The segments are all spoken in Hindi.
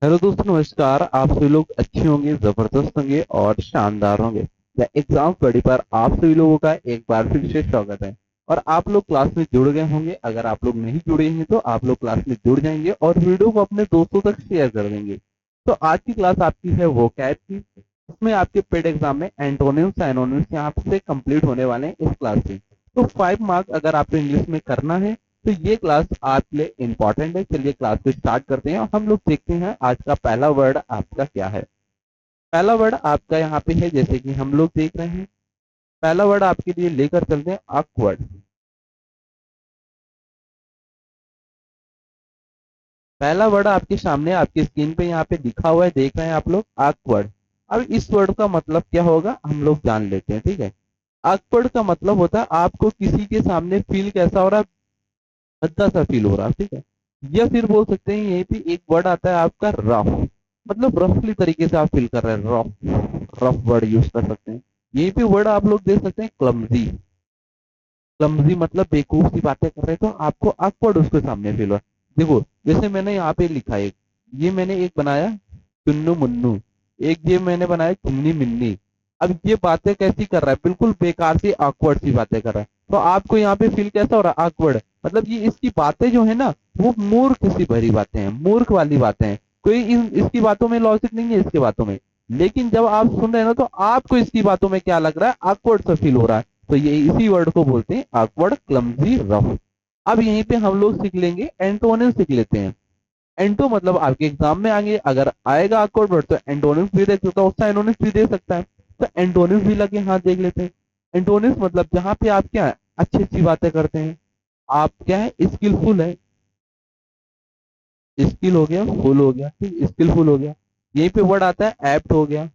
हेलो दोस्तों, नमस्कार। आप सभी लोग अच्छे होंगे, जबरदस्त होंगे और शानदार होंगे। एग्जाम स्टडी पर आप सभी लोगों का एक बार फिर से स्वागत है। और आप लोग क्लास में जुड़ गए होंगे। अगर आप लोग नहीं जुड़े हैं तो आप लोग क्लास में जुड़ जाएंगे और वीडियो को अपने दोस्तों तक शेयर कर देंगे। तो आज की क्लास आपकी है वोकैब की। इसमें आपके पेड एग्जाम में एंटोनिम्स साइनोनिम्स यहाँ से कंप्लीट होने वाले हैं इस क्लास से। तो 5 मार्क अगर आपको इंग्लिश में करना है तो ये क्लास आपके लिए इंपॉर्टेंट है। चलिए क्लास को स्टार्ट करते हैं और हम लोग देखते हैं आज का पहला वर्ड आपका क्या है। पहला वर्ड आपका यहाँ पे है, जैसे कि हम लोग देख रहे हैं। पहला वर्ड आपके लिए लेकर चलते हैं, awkward। पहला वर्ड आपके सामने आपकी स्क्रीन पे यहाँ पे लिखा हुआ है, देख रहे हैं आप लोग, awkward। अब इस वर्ड का मतलब क्या होगा हम लोग जान लेते हैं, ठीक है। awkward का मतलब होता है आपको किसी के सामने फील कैसा हो रहा है, भद्दा सा फील हो रहा है, ठीक है। या फिर बोल सकते हैं यहीं पे एक वर्ड आता है आपका रफ, मतलब रफली तरीके से आप फील कर रहे हैं, रफ रफ वर्ड यूज कर सकते हैं। यहीं पे वर्ड आप लोग दे सकते हैं क्लमजी। क्लमजी मतलब बेवकूफ सी बातें कर रहे हैं तो आपको awkward उसके सामने फील हुआ। देखो, जैसे मैंने यहाँ पे लिखा है, ये मैंने एक बनाया चुन्नू मुन्नू, एक ये मैंने बनाया चुन्नी मिन्नी। अब ये बातें कैसी कर रहा है, बिल्कुल बेकार सी awkward सी बातें कर रहा है। तो आपको यहाँ पे फील कैसा हो रहा है, awkward। मतलब ये इसकी बातें जो है ना, वो मूर्ख सी भरी बातें हैं, मूर्ख वाली बातें हैं। कोई इसकी बातों में लॉजिक नहीं है इसके बातों में। लेकिन जब आप सुन रहे हैं ना तो आपको इसकी बातों में क्या लग रहा है, awkward सा फील हो रहा है। तो ये इसी वर्ड को बोलते हैं awkward, क्लमजी, रफ। अब यहीं पे हम लोग सीख लेंगे एंटोनिम, सीख लेते हैं। एंटो मतलब आपके एग्जाम में आगे अगर आएगा awkward वर्ड तो एंटोनिम्स भी दे सकता है, साइनोनिम्स भी दे सकता है। तो एंटोनिम्स भी लगे हाथ देख लेते हैं। एंटोनिम्स मतलब जहां पे आप क्या है, अच्छी अच्छी बातें करते हैं, आप क्या है, स्किलफुल है। स्किल हो गया, फुल हो गया, ठीक, स्किलफुल हो गया। यहीं पे वर्ड आता है एप्ट हो गया।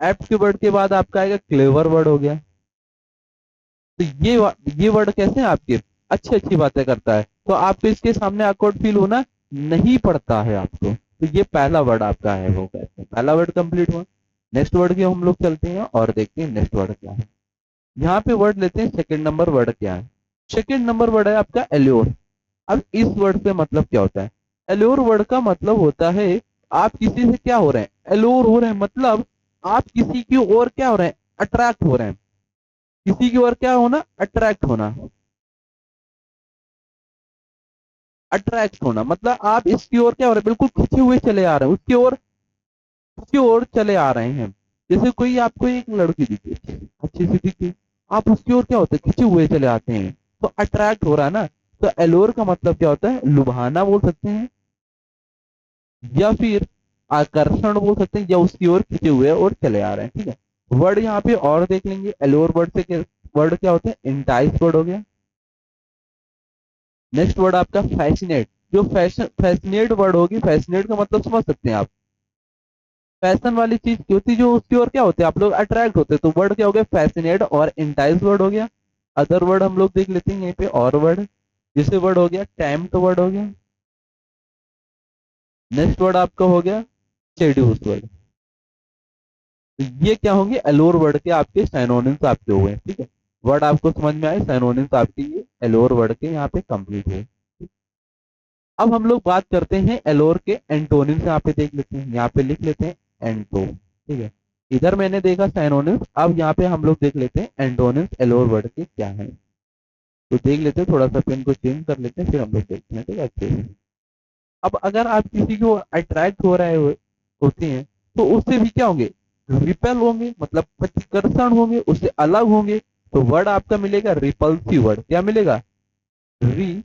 एप्ट के वर्ड के बाद आपका आएगा क्लेवर वर्ड हो गया। तो ये वर्ड कैसे हैं आपके, अच्छी अच्छी बातें करता है, तो आपको इसके सामने awkward फील होना नहीं पड़ता है आपको। तो ये पहला वर्ड आपका है, वो कहते हैं पहला वर्ड कंप्लीट हुआ। नेक्स्ट वर्ड की हम लोग चलते हैं और देखते हैं नेक्स्ट वर्ड क्या है। यहाँ पे वर्ड लेते हैं, सेकंड नंबर वर्ड क्या है। सेकंड नंबर वर्ड है आपका एल्योर। अब इस वर्ड से मतलब क्या होता है, एल्योर वर्ड का मतलब होता है आप किसी से क्या हो रहे हैं, एल्योर हो रहे हैं, मतलब आप किसी की ओर क्या हो रहे हैं, अट्रैक्ट हो रहे हैं। किसी की ओर क्या होना, अट्रैक्ट होना। अट्रैक्ट होना मतलब आप इसकी ओर क्या हो रहे हैं, बिल्कुल खिंचे हुए चले आ रहे हैं उसकी ओर चले आ रहे हैं। जैसे कोई आपको एक लड़की दिखी, अच्छी सी दिखी, आप उसकी ओर क्या होते हैं, खिंचे हुए चले आते हैं। तो अट्रैक्ट हो रहा है ना। तो एलोर का मतलब क्या होता है, लुभाना बोल सकते हैं, या फिर आकर्षण बोल सकते हैं, या उसकी ओर खिंचे हुए और चले आ रहे हैं, ठीक है। वर्ड यहाँ पे और देख लेंगे, एलोर वर्ड से वर्ड क्या होते हैं, इंटाइस वर्ड हो गया। नेक्स्ट वर्ड आपका फैसिनेट। जो फैसिनेट वर्ड होगी, फैसिनेट का मतलब समझ सकते हैं आप, फैशन वाली चीज की होती है जो उसकी ओर क्या होते हैं आप लोग अट्रैक्ट होते हैं। तो वर्ड क्या हो गया, फैसिनेट और इंटाइज वर्ड हो गया। अदर वर्ड हम लोग देख लेते हैं यहीं पे, और वर्ड जैसे वर्ड हो गया टेम्प्ट वर्ड हो गया। नेक्स्ट वर्ड आपका हो गया सेड्यूस वर्ड। तो ये क्या होंगे, एलोर वर्ड के आपके साइनोनिम्स आपके हुए, ठीक है। वर्ड आपको समझ में आए, साइनोनिम्स आपके ये एलोर वर्ड के यहाँ पे कंप्लीट हुए। अब हम लोग बात करते हैं एलोर के एंटोनिम्स, यहाँ पे देख लेते हैं, यहाँ पे लिख लेते हैं एंटो, ठीक है। इधर मैंने देखा साइनोनिम्स, अब यहाँ पे हम लोग देख लेते हैं एंटोनिम्स एलोर वर्ड के क्या है। तो देख लेते हैं, थोड़ा सा पेन को चेंज कर लेते हैं, फिर हम लोग देखते हैं, ठीक है, अच्छे से। अब अगर आप किसी को अट्रैक्ट हो रहे होते हैं तो उससे भी क्या होंगे, रिपेल होंगे, मतलब प्रतिकर्षण होंगे, उससे अलग होंगे। तो वर्ड आपका मिलेगा रिपल्सिव वर्ड, क्या मिलेगा, रिपल्सिव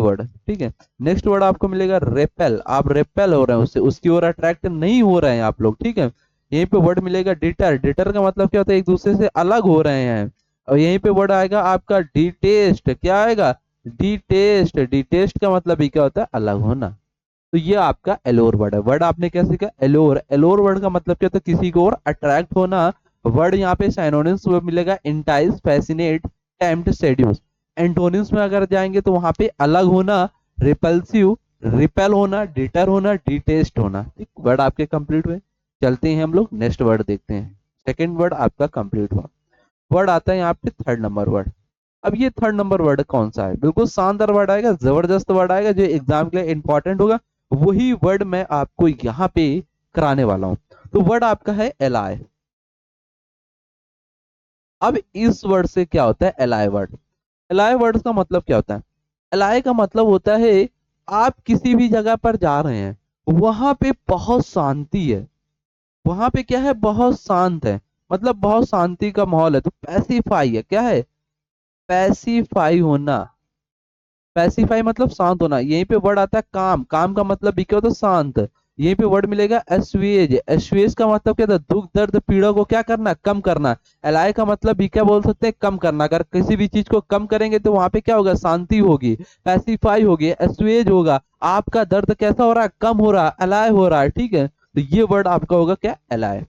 वर्ड, ठीक है। नेक्स्ट वर्ड आपको मिलेगा रेपेल, आप रेपेल हो रहे हैं उससे, उसकी ओर अट्रैक्ट नहीं हो रहे हैं आप लोग, ठीक है। यहीं पे वर्ड मिलेगा डिटर। डिटर का मतलब क्या होता है, एक दूसरे से अलग हो रहे हैं। और यहीं पे वर्ड आएगा आपका डिटेस्ट, क्या आएगा, डिटेस्ट। डिटेस्ट का मतलब ही क्या होता है, अलग होना। तो ये आपका एलोर वर्ड है। वर्ड आपने क्या सीखा, एलोर। एलोर वर्ड का मतलब क्या होता है, किसी को और अट्रैक्ट होना। वर्ड यहाँ पे साइनोनिम्स मिलेगा entice, fascinate, tempt, seduces. Antonyms में अगर जाएंगे तो वहां पे अलग होना, रिपल्सिव, रिपेल होना, डिटर होना, डिटेस्ट होना, ठीक। वर्ड आपके कंप्लीट हुए। चलते हैं हम लोग नेक्स्ट वर्ड देखते हैं। सेकेंड वर्ड आपका कंप्लीट हुआ। वर्ड आता है यहाँ पे थर्ड नंबर वर्ड। अब ये थर्ड नंबर वर्ड कौन सा है, बिल्कुल शानदार वर्ड आएगा, जबरदस्त वर्ड आएगा जो एग्जाम के लिए इंपॉर्टेंट होगा। वही वर्ड मैं आपको यहाँ पे कराने वाला हूँ। तो वर्ड आपका है एलाय। अब इस वर्ड से क्या होता है एलाय वर्ड? एलाय वर्ड का मतलब क्या होता है? एलाय का मतलब होता है आप किसी भी जगह पर जा रहे हैं, वहां पे बहुत शांति है, वहां पे क्या है, बहुत शांत है, मतलब बहुत शांति का माहौल है, तो पैसिफाई है, क्या है? पैसिफाई होना। पैसिफाई मतलब शांत होना। यहीं पे वर्ड आता है काम। काम का मतलब भी क्या होता है? शांत। यहीं पे वर्ड मिलेगा एस्वेज। एस्वेज का मतलब क्या था? दुख दर्द पीड़ा को क्या करना? कम करना। एलाय का मतलब भी क्या बोल सकते हैं? कम करना। अगर किसी भी चीज को कम करेंगे तो वहां पे क्या होगा? शांति होगी, पैसिफाई होगी, एस्वेज होगा। आपका दर्द कैसा हो रहा है? कम हो रहा है, एलाय हो रहा है, ठीक है। तो ये वर्ड आपका होगा क्या? एलाय।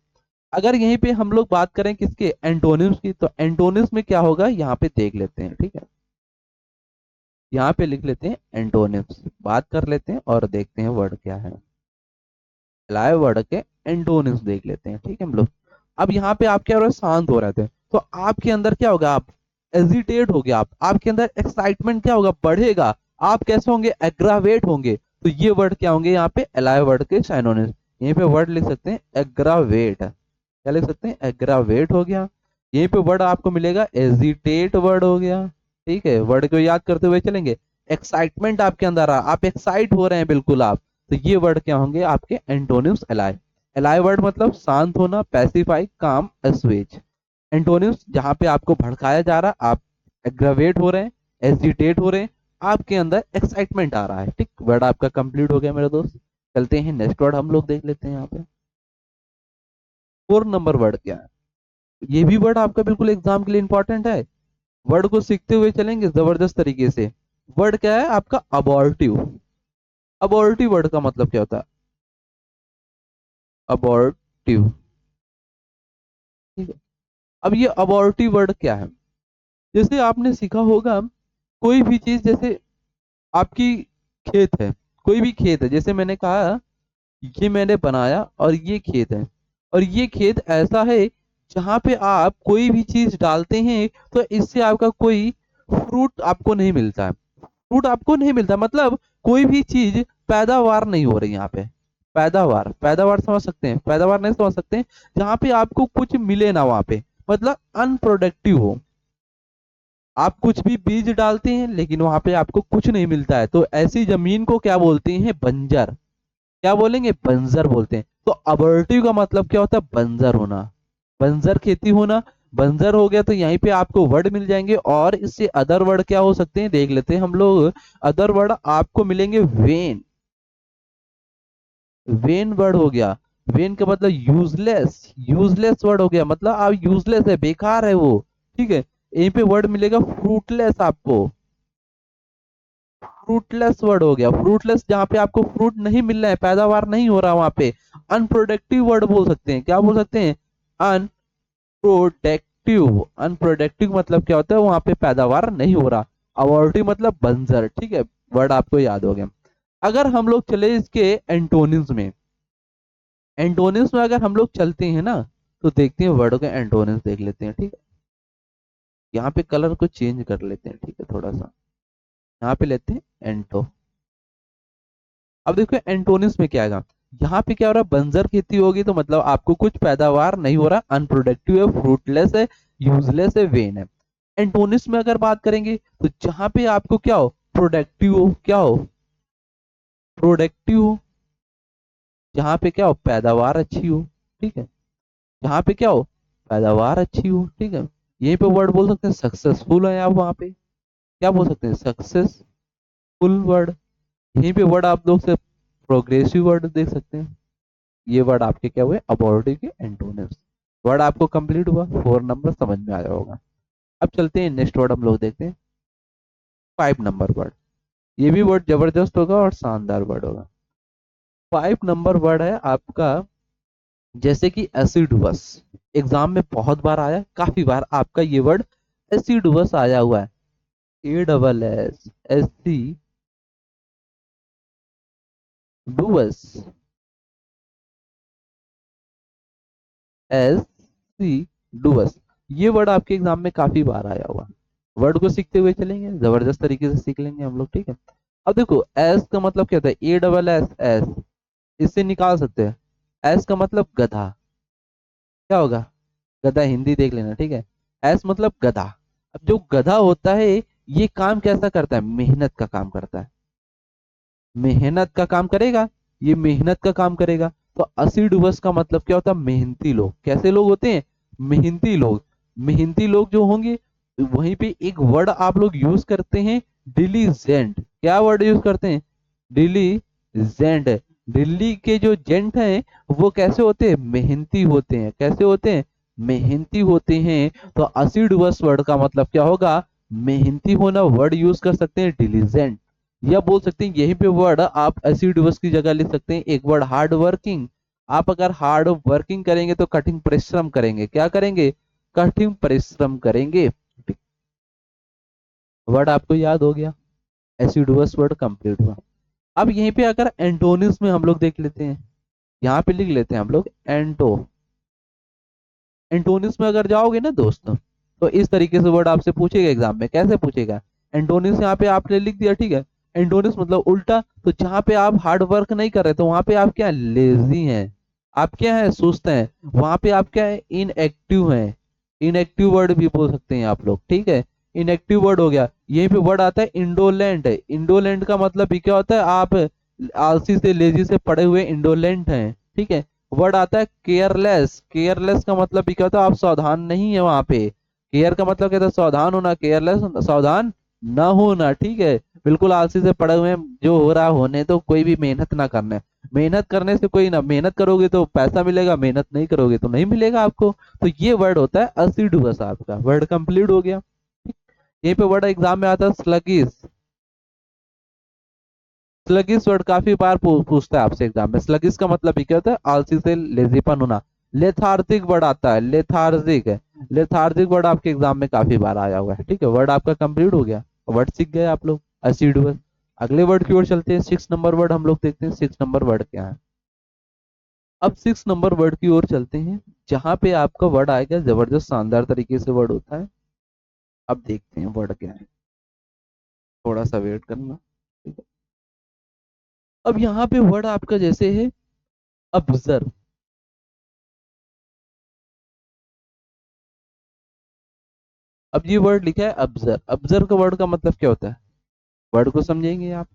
अगर यहीं पे हम लोग बात करें किसके? एंटोनिम्स की, तो एंटोनिम्स में क्या होगा यहाँ पे देख लेते हैं, ठीक है। यहाँ पे लिख लेते हैं एंटोनिम्स, बात कर लेते हैं और देखते हैं वर्ड क्या है। लाए वर्ड के एंटोनिम्स देख लेते हैं, ठीक है हम लोग। अब यहाँ पे आप क्या हो रहे? शांत हो रहे थे, तो आपके अंदर क्या होगा? आप एजिटेट हो गया, आप आपके अंदर एक्साइटमेंट क्या होगा? बढ़ेगा। आप कैसे होंगे? एग्रावेट होंगे। तो ये वर्ड क्या होंगे यहाँ पे? एलाय वर्ड के साइनोनिम्स। यहीं पे वर्ड लिख सकते हैं एग्रावेट। क्या लिख सकते हैं? एग्रावेट हो गया। यहीं पे वर्ड आपको मिलेगा एजिटेट वर्ड हो गया, ठीक है। वर्ड को याद करते हुए चलेंगे। एक्साइटमेंट आपके अंदर आ, आप एक्साइट हो रहे हैं बिल्कुल आप। तो ये वर्ड क्या होंगे आपके? Antonyms alloy. एलाय वर्ड मतलब शांत होना, पैसिफाई, काम, एस्वेज। एंटोनिम्स जहां पे आपको भड़काया जा रहा है, आप एग्रावेट हो रहे हैं, एजिटेट हो रहे हैं, आपके अंदर एक्साइटमेंट आ रहा है, ठीक। वर्ड आपका कंप्लीट हो गया मेरे दोस्त। चलते हैं नेक्स्ट वर्ड हम लोग देख लेते हैं यहाँ पे। 4 नंबर वर्ड क्या है? ये भी वर्ड आपका बिल्कुल एग्जाम के लिए इंपॉर्टेंट है। वर्ड को सीखते हुए चलेंगे जबरदस्त तरीके से। वर्ड क्या है आपका? अबॉर्टिव। अबॉर्टिव वर्ड का मतलब क्या होता है? अबॉर्टिव, ठीक है। अब ये अबॉर्टिव वर्ड क्या है? जैसे आपने सीखा होगा, कोई भी चीज, जैसे आपकी खेत है, कोई भी खेत है, जैसे मैंने कहा ये मैंने बनाया और ये खेत है, और ये खेत ऐसा है जहां पे आप कोई भी चीज डालते हैं तो इससे आपका कोई फ्रूट आपको नहीं मिलता है। फ्रूट आपको नहीं मिलता, मतलब कोई भी चीज पैदावार नहीं हो रही यहाँ पे। पैदावार, पैदावार समझ सकते हैं? पैदावार नहीं समझ सकते हैं? जहाँ पे आपको कुछ मिले ना वहां पे, मतलब अनप्रोडक्टिव हो। आप कुछ भी बीज डालते हैं लेकिन वहां पे आपको कुछ नहीं मिलता है, तो ऐसी जमीन को क्या बोलते हैं? बंजर। क्या बोलेंगे? बंजर बोलते हैं। तो अबॉर्टिव का मतलब क्या होता है? बंजर होना, बंजर खेती होना। बंजर हो गया तो यहीं पे आपको वर्ड मिल जाएंगे, और इससे अदर वर्ड क्या हो सकते हैं देख लेते हैं हम लोग। अदर वर्ड आपको मिलेंगे वेन। वेन वर्ड हो गया। वेन का मतलब यूजलेस। यूजलेस वर्ड हो गया, मतलब आप यूजलेस है, बेकार है वो, ठीक है। यहीं पे वर्ड मिलेगा फ्रूटलेस आपको। फ्रूटलेस वर्ड हो गया। फ्रूटलेस जहां पे आपको फ्रूट नहीं मिल रहा है, पैदावार नहीं हो रहा वहां पे। अनप्रोडक्टिव वर्ड बोल सकते हैं, क्या बोल सकते हैं? अनप्रोडक्टिव। अनप्रोडक्टिव मतलब क्या होता है? वहां पे पैदावार नहीं हो रहा। अबॉर्टिव मतलब बंजर, ठीक है। वर्ड आपको याद हो गया। अगर हम लोग चले इसके एंटोनिम्स में, एंटोनिम्स में अगर हम लोग चलते हैं ना, तो देखते हैं वर्ड के एंटोनिम्स देख लेते हैं, ठीक है। यहाँ पे कलर को चेंज कर लेते हैं, ठीक है, थोड़ा सा। यहाँ पे लेते हैं एंटो। अब देखो एंटोनिम्स में क्या आएगा। यहाँ पे क्या हो रहा है? बंजर खेती होगी, तो मतलब आपको कुछ पैदावार नहीं हो रहा, अनप्रोडक्टिव है, फ्रूटलेस है, यूजलेस है, वेन है। एंटोनिम्स में अगर बात करेंगे तो जहां पे आपको क्या हो? प्रोडक्टिव हो, क्या हो? प्रोडक्टिव हो। जहां पे क्या हो? पैदावार अच्छी हो, ठीक है। जहां पे क्या हो? पैदावार अच्छी हो, ठीक है। यहीं पे वर्ड बोल सकते हैं सक्सेसफुल है आप वहां पे। क्या बोल सकते हैं? Successful word. यहीं पे वर्ड आप लोग से प्रोग्रेसिव वर्ड देख सकते हैं। ये वर्ड आपके क्या हुए? अबॉर्टिव के एंटोनिम्स। वर्ड आपको कंप्लीट हुआ, 4 नंबर समझ में आया होगा। अब चलते हैं नेक्स्ट वर्ड हम लोग देखते हैं। 5 नंबर वर्ड। ये भी वर्ड जबरदस्त होगा और शानदार वर्ड होगा। 5 नंबर वर्ड है आपका, जैसे कि एसिडुअस। एग्जाम में बहुत बार आया, काफी बार आपका ये वर्ड एसिडुअस आया हुआ है। A SS, डुअस। ये वर्ड आपके एग्जाम में काफी बार आया हुआ। वर्ड को सीखते हुए चलेंगे, जबरदस्त तरीके से सीख लेंगे हम लोग, ठीक है। अब देखो एस का मतलब क्या होता है, ए डबल एस एस, इससे निकाल सकते हैं। एस का मतलब गधा, क्या होगा, गधा, हिंदी देख लेना ठीक है। एस मतलब गधा। अब जो गधा होता है ये काम कैसा करता है, मेहनत का काम करता है, मेहनत का काम करेगा, ये मेहनत का काम करेगा। तो असिडुअस का मतलब क्या होता है, मेहनती लोग। कैसे लोग होते हैं, मेहनती लोग। मेहनती लोग जो होंगे, वहीं पे एक वर्ड आप लोग यूज करते हैं, डिलीजेंट। क्या वर्ड यूज करते हैं, डिलीजेंट। दिल्ली के जो जेंट हैं वो कैसे होते हैं, मेहनती होते हैं। कैसे होते हैं, मेहनती होते हैं। तो असिडुअस वर्ड का मतलब क्या होगा, मेहनती होना। वर्ड यूज कर सकते हैं डिलीजेंट, या बोल सकते हैं यहीं पे वर्ड आप एसिडुअस की जगह लिख सकते हैं एक वर्ड हार्ड वर्किंग। आप अगर हार्ड वर्किंग करेंगे तो कठिन परिश्रम करेंगे, क्या करेंगे, कठिन परिश्रम करेंगे। वर्ड आपको याद हो गया, एसिडुअस वर्ड कंप्लीट हुआ। अब यहीं पे अगर एंटोनिम्स में हम लोग देख लेते हैं, यहाँ पे लिख लेते हैं हम लोग एंटो। एंटोनिम्स में अगर जाओगे ना दोस्तों, तो इस तरीके से वर्ड आपसे पूछेगा एग्जाम में। कैसे पूछेगा, एंटोनिम्स यहाँ पे आपने लिख दिया ठीक है, एंटोनिम्स मतलब उल्टा। तो जहाँ पे आप हार्ड वर्क नहीं कर रहे तो वहां पे आप क्या, लेजी हैं, आप क्या है, सुस्त हैं। वहां पे आप क्या है, इनएक्टिव हैं। इनएक्टिव वर्ड भी बोल सकते हैं आप लोग, ठीक है। इनएक्टिव वर्ड हो गया। यहीं पे वर्ड आता है इंडोलेंट। इंडोलेंट का मतलब भी क्या होता है, आप आलसी से, लेजी से पड़े हुए इंडोलेंट हैं, ठीक है। वर्ड आता है केयरलेस। केयरलेस का मतलब भी क्या होता है, आप सावधान नहीं है वहां पे। केयर का मतलब क्या था, सावधान होना, केयरलेस सावधान ना होना, ठीक है। बिल्कुल आलसी से पड़े हुए हैं, जो हो रहा होने तो, कोई भी मेहनत ना करना है। मेहनत करने से कोई ना, मेहनत करोगे तो पैसा मिलेगा, मेहनत नहीं करोगे तो नहीं मिलेगा आपको। तो ये वर्ड होता है असिडुअस। आपका वर्ड कंप्लीट हो गया। यहीं पे वर्ड एग्जाम में आता है स्लगिस। स्लगिस वर्ड काफी बार पूछता है आपसे एग्जाम में। स्लगिस का मतलब भी क्या होता है, आलसी से, लेजीपन होना। लेथार्जिक वर्ड आता है, लेथार्जिक है। लेथार्जिक वर्ड आपके एग्जाम में काफी बार आया हुआ है, ठीक है। वर्ड आपका कंप्लीट हो गया, वर्ड सीख गए आप लोग, असिडुअस। अगले वर्ड की ओर चलते हैं, 6 नंबर वर्ड हम लोग देखते हैं, 6 नंबर वर्ड क्या है। अब 6 नंबर वर्ड की ओर चलते हैं, जहां पे आपका वर्ड आएगा जबरदस्त शानदार तरीके से वर्ड होता है। अब देखते हैं वर्ड क्या है, थोड़ा सा वेट करना, ठीक है। अब यहाँ पे वर्ड आपका जैसे है ऑब्जर्व। अब ये वर्ड लिखा है ऑब्जर्व। ऑब्जर्व का वर्ड का मतलब क्या होता है, वर्ड को समझेंगे आप।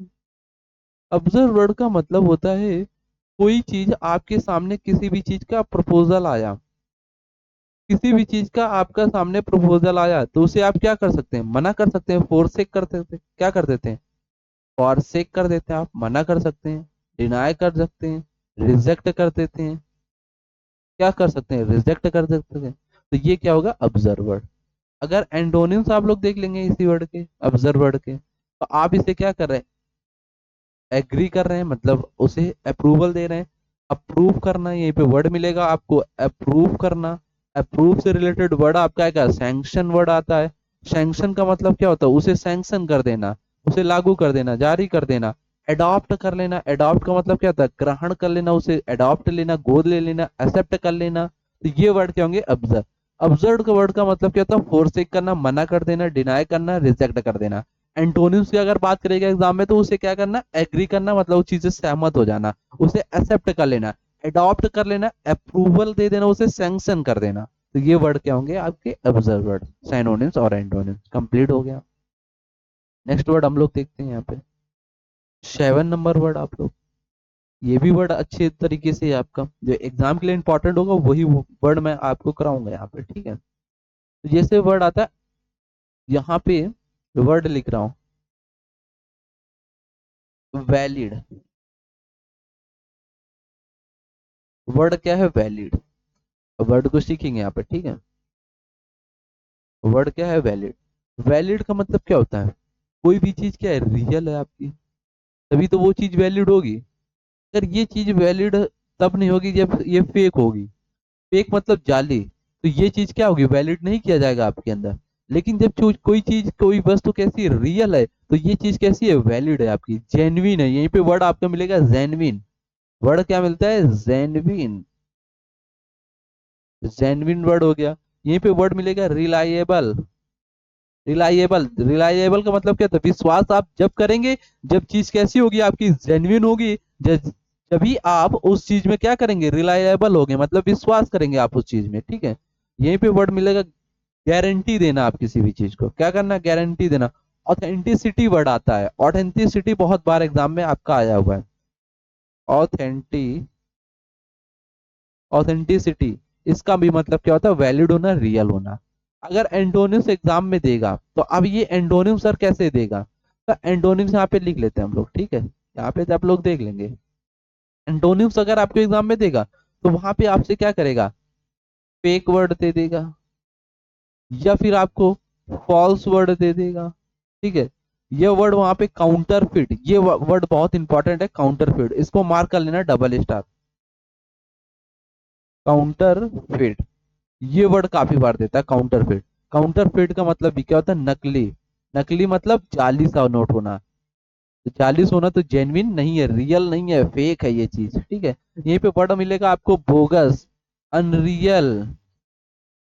ऑब्जर्व वर्ड का मतलब होता है, कोई चीज आपके सामने, किसी भी चीज का प्रपोजल आया, किसी भी चीज का आपका सामने प्रपोजल आया, तो उसे आप क्या कर सकते हैं, मना कर सकते हैं, फोरसेक कर सकते हैं। क्या कर देते हैं, फॉरसेक कर देते हैं, आप मना कर सकते हैं, डिनाई कर सकते हैं, रिजेक्ट कर देते हैं। क्या कर सकते हैं, रिजेक्ट कर सकते हैं। तो ये क्या होगा, ऑब्जर्वर। अगर एंटोनिम्स आप लोग देख लेंगे इसी वर्ड के, ऑब्जर्व वर्ड के, तो आप इसे क्या कर रहे हैं, एग्री कर रहे हैं, मतलब उसे अप्रूवल दे रहे हैं। अप्रूव करना, यहीं पे वर्ड मिलेगा आपको, अप्रूव करना। अप्रूव से रिलेटेड वर्ड आपका आएगा सैंक्शन वर्ड आता है। सैंक्शन का मतलब क्या होता है, उसे सैंक्शन कर देना, उसे लागू कर देना, जारी कर देना। एडॉप्ट कर लेना, एडॉप्ट का मतलब क्या होता है, ग्रहण कर लेना, उसे एडॉप्ट लेना, गोद ले लेना, एक्सेप्ट कर लेना। तो ये वर्ड क्या होंगे, ऑब्जर्व। ऑब्जर्व का वर्ड का मतलब क्या होता है, फोर्सेक करना, मना कर देना, डिनाई करना, रिजेक्ट कर देना। एंटोनिम्स की अगर बात करेगा एग्जाम में, तो उसे क्या करना, एग्री करना, मतलब उस चीज से सहमत हो जाना, उसे एक्सेप्ट कर लेना, अडॉप्ट कर लेना, अप्रूवल दे देना, उसे सैंक्शन कर देना। तो ये वर्ड क्या होंगे आपके, ऑब्जर्व वर्ड, साइनोनिम्स और एंटोनिम्स कंप्लीट हो गया। नेक्स्ट वर्ड हम लोग देखते हैं यहाँ पे, 7 नंबर वर्ड आप लोग। ये भी वर्ड अच्छे तरीके से आपका जो एग्जाम के लिए इंपॉर्टेंट होगा, वही वर्ड मैं आपको कराऊंगा यहाँ पे, ठीक है। तो जैसे वर्ड आता है, यहाँ पे वर्ड लिख रहा हूँ, वैलिड। वर्ड क्या है, वैलिड। वर्ड को सीखेंगे यहाँ पे, ठीक है। वर्ड क्या है, वैलिड। वैलिड का मतलब क्या होता है, कोई भी चीज क्या है, रियल है आपकी, तभी तो वो चीज वैलिड होगी। अगर ये चीज वैलिड तब नहीं होगी जब ये फेक होगी। फेक मतलब जाली, तो ये चीज क्या होगी, वैलिड नहीं किया जाएगा आपके अंदर। लेकिन जब कोई चीज, कोई वस्तु कैसी है, रियल है, तो ये चीज कैसी है, वैलिड है आपकी, जेन्युइन है। यहीं पे वर्ड आपको मिलेगा जेन्युइन। वर्ड क्या मिलता है, जेन्युइन। जेन्युइन वर्ड हो गया। यहीं पे वर्ड मिलेगा रिलायबल। रिलायबल, रिलायबल का मतलब क्या था, विश्वास आप जब करेंगे जब चीज कैसी होगी आपकी, जेन्युइन होगी, जब आप उस चीज में क्या करेंगे, रिलायबल होगे, मतलब विश्वास करेंगे आप उस चीज में, ठीक है। यहीं पे वर्ड मिलेगा गारंटी देना, आप किसी भी चीज को क्या करना, गारंटी देना। ऑथेंटिसिटी वर्ड आता है, ऑथेंटिसिटी बहुत बार एग्जाम में आपका आया हुआ है। ऑथेंटी ऑथेंटिसिटी, इसका भी मतलब क्या होता है, वैलिड होना, रियल होना। अगर एंटोनिम्स एग्जाम में देगा तो अब ये एंटोनिम सर कैसे देगा, तो एंटोनिम्स यहाँ पे लिख लेते हैं हम लोग, ठीक है, यहाँ पे तो आप लोग देख लेंगे। एंटोनिम्स अगर आपको एग्जाम में देगा तो वहां पे आपसे क्या करेगा, फेक वर्ड दे देगा, या फिर आपको फॉल्स वर्ड दे देगा, ठीक है। ये वर्ड वहां पे काउंटरफिट, ये वर्ड बहुत इंपॉर्टेंट है, काउंटरफिट, इसको मार्क कर लेना डबल स्टार। काउंटरफिट, ये वर्ड काफी बार देता है, काउंटरफिट। काउंटरफिट का मतलब भी क्या होता है, नकली। नकली मतलब जाली सा नोट होना, तो जाली होना तो जेन्युइन नहीं है, रियल नहीं है, फेक है ये चीज, ठीक है। यहीं पे वर्ड मिलेगा आपको बोगस, अनरियल,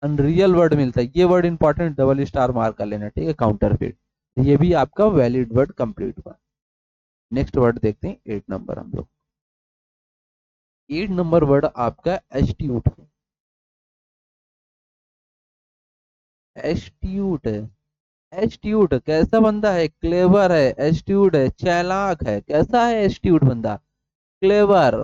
अनरियल वर्ड मिलता है, ये word important, double star mark कर लेना, ठीक है, काउंटरफिट। ये भी आपका वैलिड वर्ड कंप्लीट हुआ। नेक्स्ट वर्ड देखते हैं 8 नंबर हम लोग। 8 नंबर वर्ड आपका एस्ट्यूट। एस्ट्यूट है, एस्ट्यूट कैसा बंदा है, क्लेवर है, एस्ट्यूट है, चालाक है, कैसा है एस्ट्यूट बंदा, क्लेवर,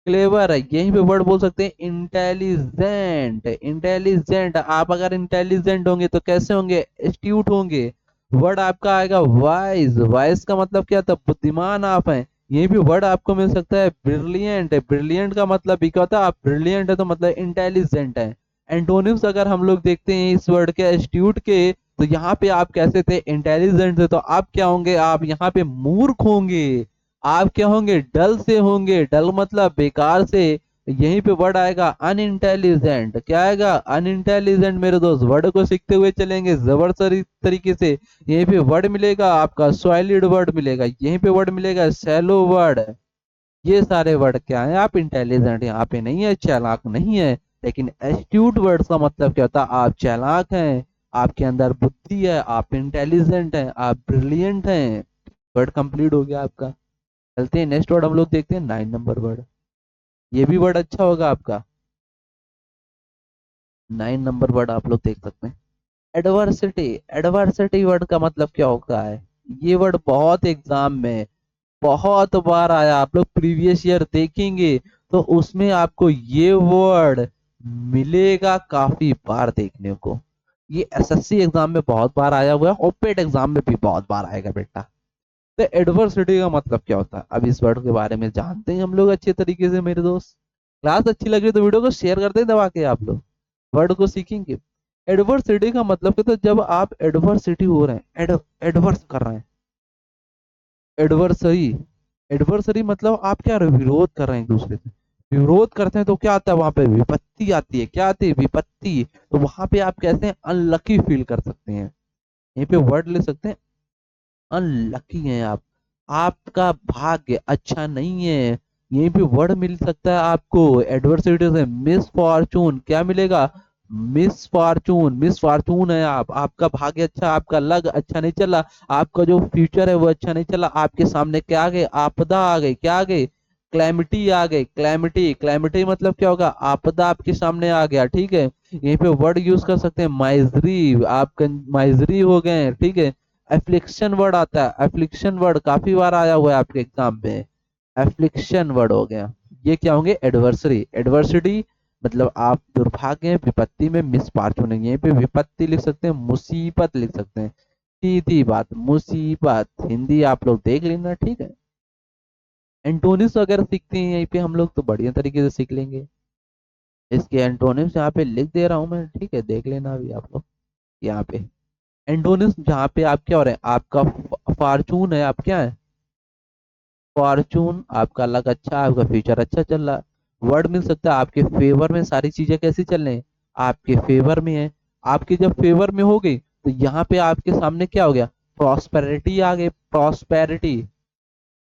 क्लेवर है। यहीं पे वर्ड बोल सकते हैं इंटेलिजेंट, इंटेलिजेंट। आप अगर इंटेलिजेंट होंगे तो कैसे होंगे, एस्ट्यूट होंगे। वर्ड आपका आएगा वाइज, वाइज का मतलब क्या था, बुद्धिमान आप हैं। यहीं भी वर्ड आपको मिल सकता है ब्रिलियंट है, ब्रिलियंट का मतलब भी क्या होता है, आप ब्रिलियंट है तो मतलब इंटेलिजेंट है। एंटोनिम्स अगर हम लोग देखते हैं इस वर्ड के, एस्ट्यूट के, तो यहाँ पे आप कैसे थे, इंटेलिजेंट थे, तो आप क्या होंगे, आप यहाँ पे मूर्ख होंगे। आप क्या होंगे, डल से होंगे, डल मतलब बेकार से। यहीं पे वर्ड आएगा अनइंटेलिजेंट, क्या आएगा, अनइंटेलिजेंट। मेरे दोस्त वर्ड को सीखते हुए चलेंगे जबरदस्त तरीके से। यहीं पे वर्ड मिलेगा आपका सॉलिड वर्ड मिलेगा, यहीं पे वर्ड मिलेगा शैलो वर्ड। ये सारे वर्ड क्या है, आप इंटेलिजेंट यहाँ पे नहीं है, चालाक नहीं है। लेकिन एस्ट्यूट वर्ड का मतलब क्या होता है, आप चालाक हैं, आपके अंदर बुद्धि है, आप इंटेलिजेंट हैं, आप ब्रिलियंट हैं। वर्ड कंप्लीट हो गया आपका। चलते हैं नेक्स्ट वर्ड हम लोग देखते हैं 9 नंबर वर्ड। ये भी वर्ड अच्छा होगा आपका। 9 नंबर वर्ड आप लोग देख सकते हैं, एडवर्सिटी। एडवर्सिटी वर्ड का मतलब क्या होता है, ये वर्ड बहुत एग्जाम में बहुत बार आया, आप लोग प्रीवियस ईयर देखेंगे तो उसमें आपको ये वर्ड मिलेगा काफी बार देखने को। ये एसएससी एग्जाम में बहुत बार आया हुआ है और पेट एग्जाम में भी बहुत बार आएगा बेटा। तो एडवर्सिटी का मतलब क्या होता है, अब इस वर्ड के बारे में जानते हैं हम लोग अच्छे तरीके से मेरे दोस्त। क्लास अच्छी लगी तो वीडियो को शेयर कर दें दबा के, आप लोग वर्ड को सीखेंगे। एडवर्सिटी का मतलब क्या होता है, जब आप एडवर्सिटी हो रहे हैं, एडवर्स कर रहे हैं, एडवर्सरी। एडवर्सरी मतलब आप क्या रहे हो? विरोध कर रहे हैं एक दूसरे से, विरोध करते हैं तो क्या आता है वहां पे, विपत्ति आती है, क्या आती है, विपत्ति। तो वहां पे आप कैसे हैं, अनलकी फील कर सकते हैं, यहीं पे वर्ड ले सकते हैं, अनलकी हैं आप, आपका भाग्य अच्छा नहीं है। यहीं पे वर्ड मिल सकता है आपको एडवर्सिटी से, मिस फॉर्चून, क्या मिलेगा, मिस फॉर्चून, मिस फॉर्चून है आप, आपका भाग्य अच्छा, आपका लग अच्छा नहीं चला, आपका जो फ्यूचर है वो अच्छा नहीं चला, आपके सामने क्या आ गई, आपदा आ गई, क्या आ गई, क्लैमिटी आ गई, क्लैमिटी। क्लैमिटी मतलब क्या होगा, आपदा आपके सामने आ गया, ठीक है। यहीं पे वर्ड यूज कर सकते हैं माइजरी, आप माइजरी हो गए, ठीक है। एफ्लिक्शन वर्ड आता है, एफ्लिक्शन वर्ड काफी बार आया हुआ है आपके एग्जाम में, एफ्लिक्शन वर्ड हो गया। ये क्या होंगे, एडवर्सरी, एडवर्सिटी मतलब आप दुर्भाग्य हैं, विपत्ति में मिस फॉर्चून है, यहीं पे विपत्ति लिख सकते हैं, मुसीबत लिख सकते हैं, सीधी बात, मुसीबत। हिंदी आप लोग देख लेना, ठीक है। एंटोनिम्स वगैरह सीखते हैं यहीं पे हम लोग तो बढ़िया तरीके से सीख लेंगे। इसके एंटोनिम्स यहाँ पे लिख दे रहा हूँ मैं, ठीक है, देख लेना अभी आप लोग यहाँ पे। एंटोनिम्स जहाँ पे आप क्या हो रहे हैं, आपका फॉर्चून है, आप क्या है, फॉर्चून, आपका लक अच्छा, आपका फ्यूचर अच्छा चल रहा है। वर्ड मिल सकता है आपके फेवर में, सारी चीजें कैसी चल रही हैं, आपके फेवर में है। आपके जब फेवर में हो गई तो यहाँ पे आपके सामने क्या हो गया, प्रॉस्पेरिटी आ गई, प्रॉस्पेरिटी।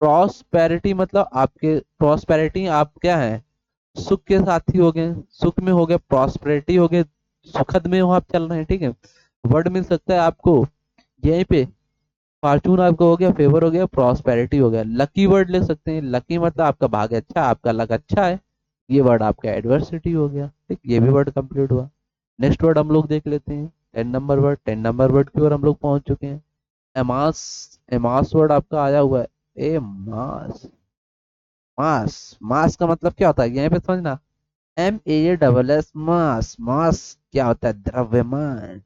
प्रॉस्पेरिटी मतलब आपके प्रॉस्पेरिटी, आप क्या है, सुख के साथी हो गए, सुख में हो गए, प्रॉस्पेरिटी हो गए, सुखद में हो आप चल रहे हैं, ठीक है। वर्ड मिल सकता है आपको यहीं पे, फॉर्चून आपका हो गया, फेवर हो गया, प्रॉस्पेरिटी हो गया। लकी वर्ड ले सकते हैं, लकी मतलब आपका भाग्य अच्छा है, आपका लक अच्छा है। ये वर्ड आपका एडवर्सिटी हो गया, ठीक, ये भी वर्ड कंप्लीट हुआ। नेक्स्ट वर्ड हम लोग देख लेते हैं, 10 नंबर वर्ड। 10 नंबर वर्ड की ओर हम लोग पहुंच चुके हैं। एमास। एमास वर्ड आपका आया हुआ है। ए मास। मास। मास का मतलब क्या होता है यहीं पे समझना। MASS, मास। मास क्या होता है? द्रव्यमान।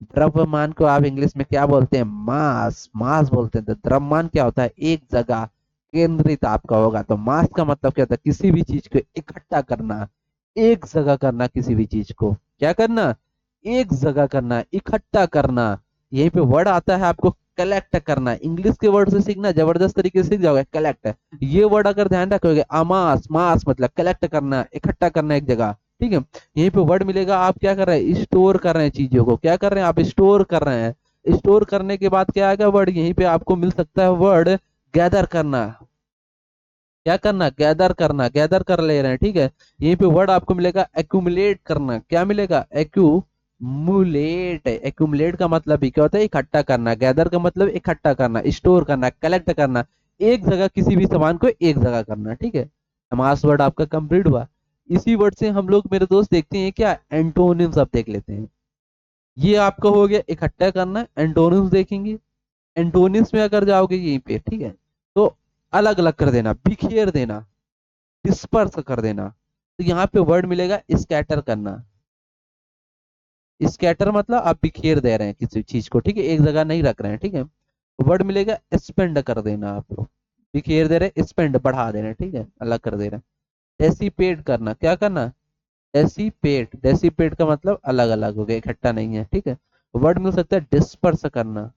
द्रव्यमान को आप इंग्लिश में क्या बोलते हैं? मास। मास बोलते हैं। तो द्रव्यमान क्या होता है? एक जगह केंद्रित आपका होगा। तो मास का मतलब क्या होता है? किसी भी चीज को इकट्ठा करना, एक जगह करना, किसी भी चीज को क्या करना? एक जगह करना, इकट्ठा करना। यहीं पे वर्ड आता है आपको कलेक्ट करना। इंग्लिश के वर्ड से सीखना, जबरदस्त तरीके से सीख जाओगे। कलेक्ट, ये वर्ड अगर ध्यान रखोगे, अमास, मास मतलब कलेक्ट करना, इकट्ठा करना एक जगह, ठीक है। यहीं पे वर्ड मिलेगा, आप क्या कर रहे हैं? स्टोर कर रहे हैं चीजों को। क्या कर रहे हैं? आप स्टोर कर रहे हैं। स्टोर करने के बाद क्या आएगा वर्ड? यहीं पे आपको मिल सकता है वर्ड गैदर करना। क्या करना? गैदर करना, गैदर कर ले रहे हैं, ठीक है। यहीं पे वर्ड आपको मिलेगा एक्यूमुलेट करना। क्या मिलेगा? एक्यूमुलेट। एक्यूमुलेट का मतलब भी क्या होता है? इकट्ठा करना। गैदर का मतलब इकट्ठा करना, स्टोर करना, कलेक्ट करना, एक जगह किसी भी सामान को एक जगह करना, ठीक है। समास वर्ड आपका कंप्लीट हुआ। इसी वर्ड से हम लोग मेरे दोस्त देखते हैं क्या? एंटोनिम्स अब देख लेते हैं। ये आपका हो गया इकट्ठा करना, एंटोनिम्स देखेंगे। एंटोनिम्स में अगर जाओगे यहीं पे, ठीक है, तो अलग अलग कर देना, बिखेर देना, डिस्पर्स कर देना। तो यहाँ पे वर्ड मिलेगा स्कैटर करना। स्कैटर मतलब आप बिखेर दे रहे हैं किसी चीज को, ठीक है, एक जगह नहीं रख रहे हैं, ठीक है। वर्ड मिलेगा स्पेंड कर देना। आप लोग बिखेर दे रहे हैं, स्पेंड बढ़ा दे रहे हैं, ठीक है, अलग कर दे रहे हैं। डेसिपेट करना, क्या करना? डेसिपेट। डेसिपेट का मतलब अलग अलग हो गया, इकट्ठा नहीं है, ठीक है। वर्ड मिल सकता है डिस्पर्स करना।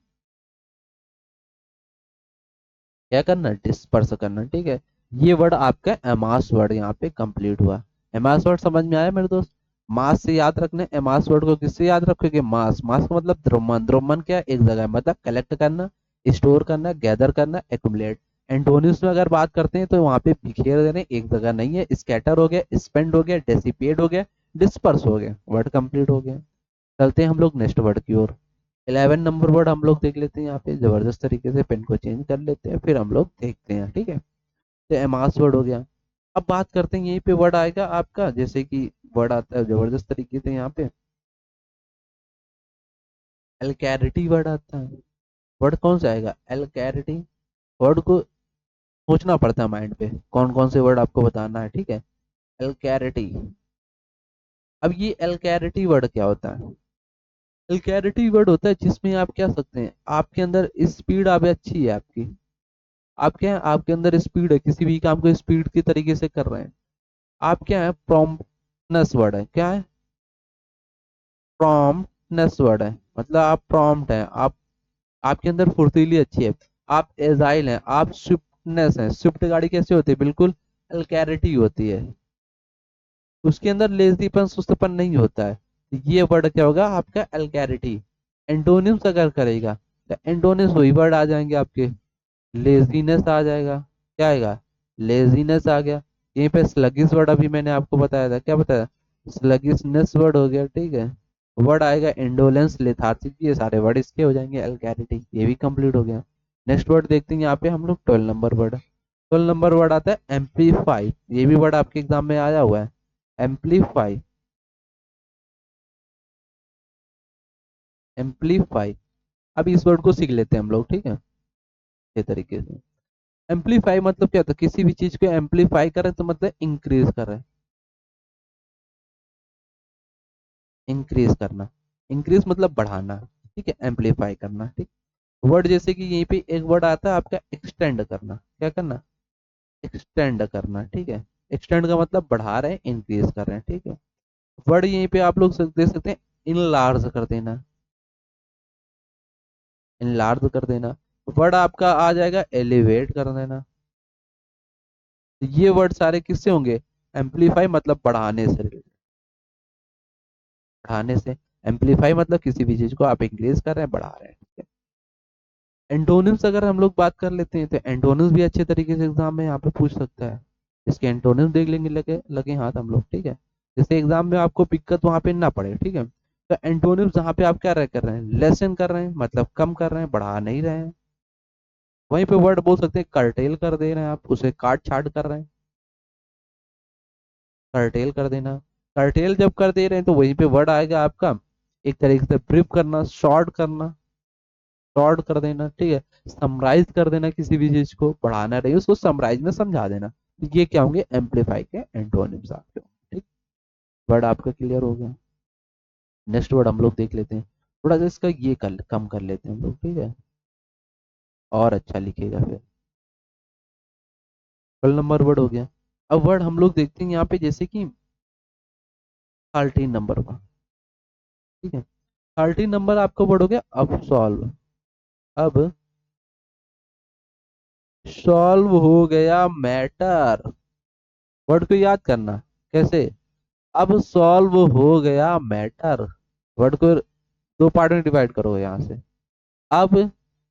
क्या करना? डिस्पर्स करना, ठीक है। ये वर्ड आपका एमास वर्ड यहाँ पे कंप्लीट हुआ। एमास वर्ड समझ में आया मेरे दोस्त? मास से याद रखने, एमास वर्ड को किससे याद रखोगे? मास। मास का मतलब द्रव्यमान। द्रव्यमान क्या है? एक जगह मतलब कलेक्ट करना, स्टोर करना, गैदर करना, एक्युमुलेट। एंटोनिम्स में अगर बात करते हैं तो वहां पे बिखेर देने, एक जगह नहीं है। स्कैटर हो गया, स्पेंड हो गया, डेसिपेट हो गया, डिस्पर्स हो गया। वर्ड कंप्लीट हो गया। चलते हैं हम लोग नेक्स्ट वर्ड की ओर। 11 नंबर वर्ड हम लोग देख लेते हैं। यहाँ पे जबरदस्त तरीके से पेन को चेंज कर लेते हैं, फिर हम लोग देखते हैं, ठीक है। तो एमास वर्ड हो गया। अब बात करते हैं, यहीं पे वर्ड आएगा आपका, जैसे कि वर्ड आता है जबरदस्त तरीके से यहाँ पे एल्कैरिटी वर्ड आता है। वर्ड कौन सा आएगा? एल्कैरिटी। वर्ड को सोचना पड़ता है माइंड पे, कौन कौन से वर्ड आपको बताना है, ठीक है। एल्कैरिटी। अब ये एल्कैरिटी वर्ड क्या होता है? एल्कैरिटी वर्ड होता है जिसमें आप क्या सकते हैं, आपके अंदर स्पीड आप अच्छी है आपकी, आप क्या है, आपके अंदर स्पीड है, किसी भी काम को स्पीड के तरीके से कर रहे हैं। आप क्या है? प्रॉम्प्टनेस वर्ड है। क्या है? प्रॉम्प्टनेस वर्ड है, मतलब आप प्रॉम्प्ट हैं, आप, आपके अंदर फुर्तीली अच्छी है, आप एजाइल हैं, आप स्विफ्टनेस है। स्विफ्ट गाड़ी कैसे होती है? बिल्कुल एल्कैरिटी होती है, उसके अंदर लेजीपन, सुस्तपन नहीं होता है। तो ये वर्ड क्या होगा आपका? एल्कैरिटी। एंटोनिम्स अगर करेगा तो एंटोनिम्स वही वर्ड आ जाएंगे आपके। लेजीनेस आ जाएगा। क्या आएगा? लेजीनेस आ गया। यहीं पे स्लगिश वर्ड अभी मैंने आपको बताया था, क्या बताया? स्लगिशनेस वर्ड हो गया, ठीक है। वर्ड आएगा इंडोलेंस, लेथार्जिक, ये सारे वर्ड इसके हो जाएंगे। एल्कैरिटी ये भी कंप्लीट हो गया। नेक्स्ट वर्ड देखते हैं यहाँ पे हम लोग, 12 नंबर वर्ड। 12 नंबर वर्ड आता है एम्पलीफाई। ये भी वर्ड आपके एग्जाम में आया हुआ है, एम्पलीफाई। एम्पलीफाई। अब इस वर्ड को सीख लेते हैं हम लोग, ठीक है, ये तरीके से। एम्पलीफाई मतलब क्या होता है? किसी भी चीज को एम्पलीफाई करें तो मतलब इंक्रीज करें। इंक्रीज करना, इंक्रीज मतलब बढ़ाना, ठीक है, एम्पलीफाई करना, ठीक। वर्ड जैसे कि यहीं पे एक वर्ड आता है आपका एक्सटेंड करना। क्या करना? एक्सटेंड करना, ठीक है। एक्सटेंड का मतलब बढ़ा रहे हैं, इंक्रीज कर रहे हैं, ठीक है। वर्ड यहीं पे आप लोग देख सकते हैं, इनलार्ज कर देना। इनलार्ज कर देना। वर्ड आपका आ जाएगा एलिवेट कर देना। ये वर्ड सारे किससे होंगे? एम्पलीफाई मतलब बढ़ाने से, बढ़ाने से। एम्पलीफाई मतलब किसी भी चीज को आप इंक्रीज कर रहे हैं, बढ़ा रहे हैं, ठीक है। एंटोनिम्स अगर हम लोग बात कर लेते हैं तो एंटोनिम्स भी अच्छे तरीके से एग्जाम में यहाँ पे पूछ सकता है। इसके एंटोनिम्स देख लेंगे, लगे लगे हाथ हम लोग, ठीक है। जैसे एग्जाम में आपको दिक्कत वहां पे ना पड़े, ठीक है। तो एंटोनिम्स जहाँ पे आप क्या कर रहे हैं, लेसन कर रहे हैं, मतलब कम कर रहे हैं, बढ़ा नहीं रहे हैं। वहीं पे वर्ड बोल सकते हैं कर्टेल कर दे रहे हैं, आप उसे काट छाट कर रहे हैं, कर्टेल कर देना। कर्टेल जब कर दे रहे हैं तो वहीं पे वर्ड आएगा आपका, एक तरीके से ब्रीफ करना, शॉर्ट करना, शॉर्ट कर देना, ठीक है। समराइज कर देना, किसी भी चीज को बढ़ाना रही उसको समराइज में समझा देना। तो ये क्या होंगे, एम्पलीफाई के एंटोनिम्स आपके, ठीक। वर्ड आपका क्लियर हो गया। नेक्स्ट वर्ड हम लोग देख लेते हैं, थोड़ा सा इसका ये कम कर लेते हैं हम लोग, ठीक है, और अच्छा लिखेगा फिर। कल नंबर वर्ड हो गया। अब वर्ड हम लोग देखते हैं यहाँ पे, जैसे कि 13 नंबर का, ठीक है। 13 नंबर आपका वर्ड हो गया अब सॉल्व। अब सॉल्व हो गया मैटर। वर्ड को याद करना कैसे, अब सॉल्व हो गया मैटर। वर्ड को दो पार्ट में डिवाइड करो यहां से। अब